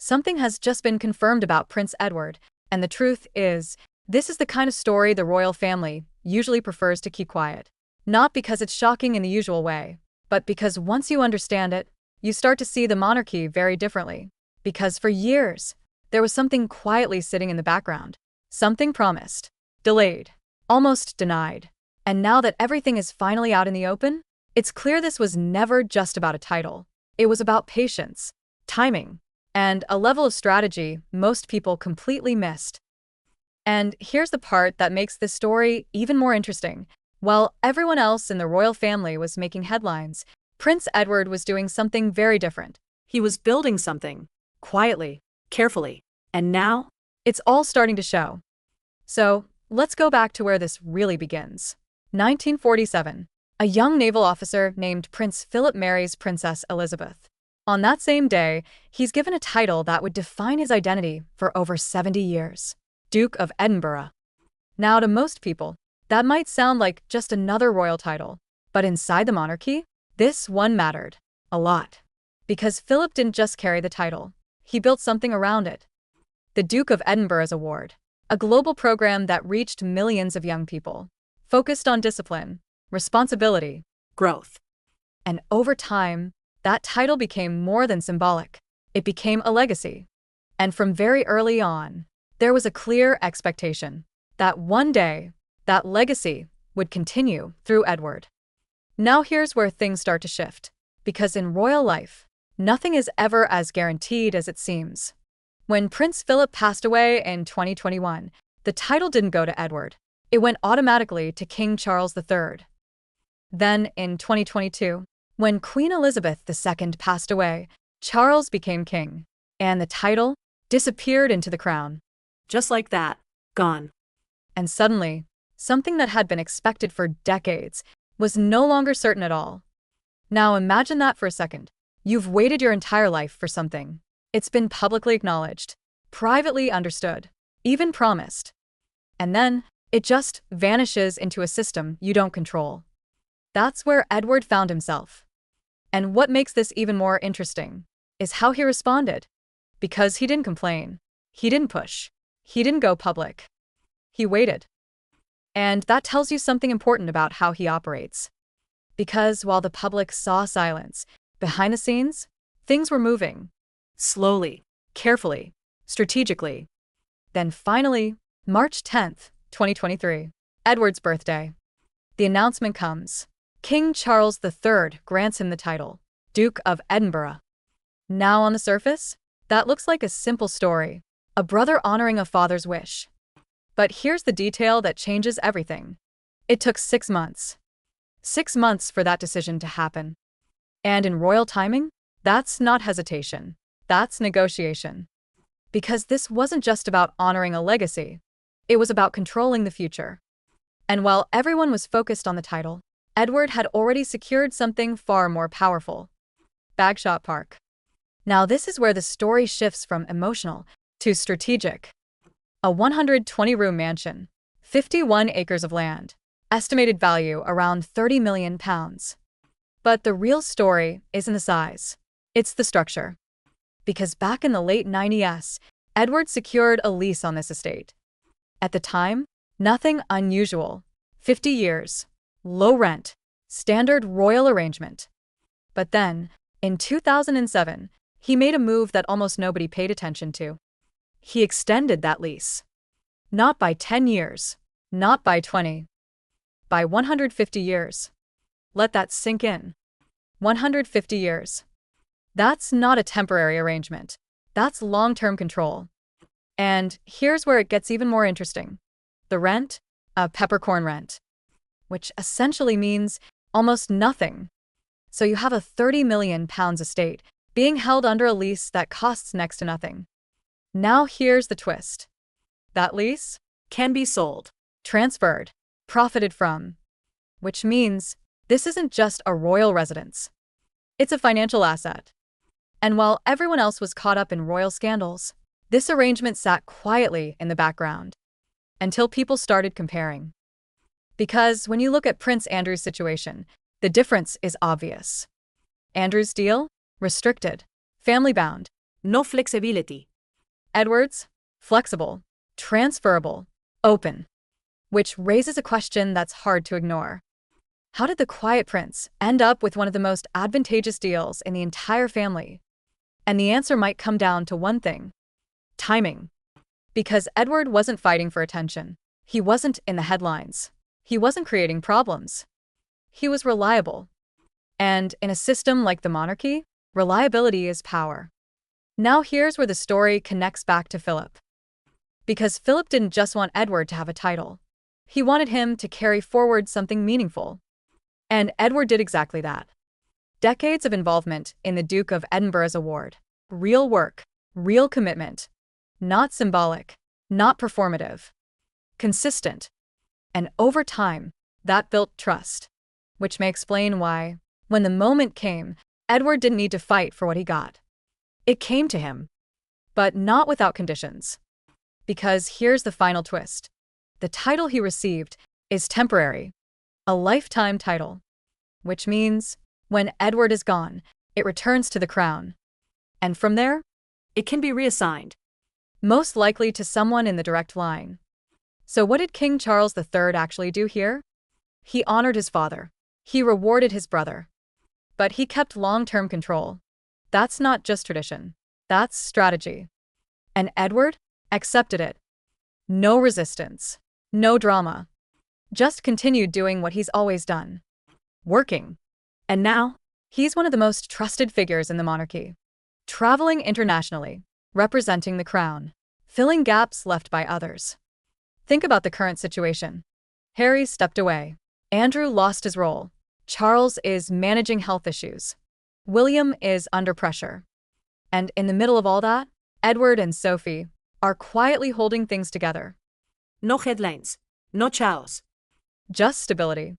Something has just been confirmed about Prince Edward, and the truth is, this is the kind of story the royal family usually prefers to keep quiet. Not because it's shocking in the usual way, but because once you understand it, you start to see the monarchy very differently. Because for years, there was something quietly sitting in the background. Something promised, delayed, almost denied. And now that everything is finally out in the open, it's clear this was never just about a title. It was about patience, timing, and a level of strategy most people completely missed. And here's the part that makes this story even more interesting. While everyone else in the royal family was making headlines, Prince Edward was doing something very different. He was building something, quietly, carefully, and now? It's all starting to show. So, let's go back to where this really begins. 1947. A young naval officer named Prince Philip marries Princess Elizabeth. On that same day, he's given a title that would define his identity for over 70 years. Duke of Edinburgh. Now, to most people, that might sound like just another royal title. But inside the monarchy, this one mattered a lot. Because Philip didn't just carry the title, he built something around it. The Duke of Edinburgh's Award, a global program that reached millions of young people, focused on discipline, responsibility, Growth. and over time, that title became more than symbolic. It became a legacy. And from very early on, there was a clear expectation that one day, that legacy would continue through Edward. Now here's where things start to shift. Because in royal life, nothing is ever as guaranteed as it seems. When Prince Philip passed away in 2021, the title didn't go to Edward. It went automatically to King Charles III. Then, in 2022, when Queen Elizabeth II passed away, Charles became king, and the title disappeared into the crown. Just like that. Gone. And suddenly, something that had been expected for decades was no longer certain at all. Now imagine that for a second. You've waited your entire life for something. It's been publicly acknowledged, privately understood, even promised. And then, it just vanishes into a system you don't control. That's where Edward found himself. And what makes this even more interesting is how he responded. Because he didn't complain. He didn't push. He didn't go public. He waited. And that tells you something important about how he operates. Because while the public saw silence, behind the scenes, things were moving. Slowly. Carefully. Strategically. Then finally, March 10th, 2023, Edward's birthday. The announcement comes. King Charles III grants him the title, Duke of Edinburgh. Now on the surface, that looks like a simple story, a brother honoring a father's wish. But here's the detail that changes everything. It took 6 months. 6 months for that decision to happen. And in royal timing, that's not hesitation. That's negotiation. Because this wasn't just about honoring a legacy. It was about controlling the future. And while everyone was focused on the title, Edward had already secured something far more powerful. Bagshot Park. Now this is where the story shifts from emotional to strategic. A 120-room mansion, 51 acres of land, estimated value around £30 million. But the real story isn't the size, it's the structure. Because back in the late 90s, Edward secured a lease on this estate. At the time, nothing unusual. 50 years, low rent, standard royal arrangement. But then, in 2007, he made a move that almost nobody paid attention to. He extended that lease. Not by 10 years, not by 20, by 150 years. Let that sink in. 150 years. That's not a temporary arrangement. That's long-term control. And here's where it gets even more interesting. The rent? A peppercorn rent. Which essentially means almost nothing. So you have a £30 million estate being held under a lease that costs next to nothing. Now here's the twist. That lease Can be sold. transferred, profited from. Which means this isn't just a royal residence. It's a financial asset. And while everyone else was caught up in royal scandals, this arrangement sat quietly in the background. Until people started comparing. Because when you look at Prince Andrew's situation, the difference is obvious. Andrew's deal? Restricted, family-bound, no flexibility. Edward's flexible, transferable, open. Which raises a question that's hard to ignore. How did the Quiet Prince end up with one of the most advantageous deals in the entire family? And the answer might come down to one thing: timing. Because Edward wasn't fighting for attention. He wasn't in the headlines. He wasn't creating problems. He was reliable. And in a system like the monarchy, reliability is power. Now here's where the story connects back to Philip. Because Philip didn't just want Edward to have a title. He wanted him to carry forward something meaningful. And Edward did exactly that. Decades of involvement in the Duke of Edinburgh's award. Real work, real commitment. Not symbolic, not performative. Consistent. And over time, that built trust. Which may explain why, when the moment came, Edward didn't need to fight for what he got. It came to him. But not without conditions. Because here's the final twist. The title he received is temporary. A lifetime title. Which means, when Edward is gone, it returns to the crown. And from there, It can be reassigned. most likely to someone in the direct line. So what did King Charles III actually do here? He honored his father. He rewarded his brother. But he kept long-term control. That's not just tradition. That's strategy. And Edward accepted it. No resistance. No drama. Just continued doing what he's always done. Working. And now, he's one of the most trusted figures in the monarchy. Traveling internationally, representing the crown, filling gaps left by others. Think about the current situation. Harry stepped away. Andrew lost his role. Charles is managing health issues. William is under pressure. And in the middle of all that, Edward and Sophie are quietly holding things together. No headlines. No chaos. Just stability.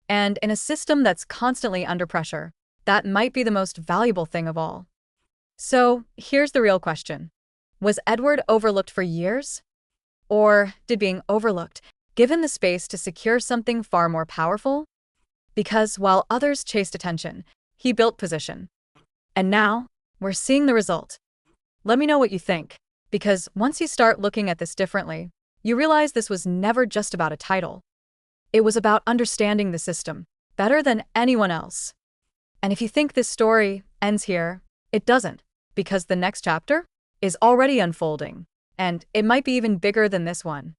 And in a system that's constantly under pressure, that might be the most valuable thing of all. So, here's the real question. Was Edward overlooked for years? Or did being overlooked give him the space to secure something far more powerful? Because while others chased attention, he built position. And now, we're seeing the result. Let me know what you think, because once you start looking at this differently, you realize this was never just about a title. It was about understanding the system better than anyone else. And if you think this story ends here, it doesn't, because the next chapter is already unfolding, and it might be even bigger than this one.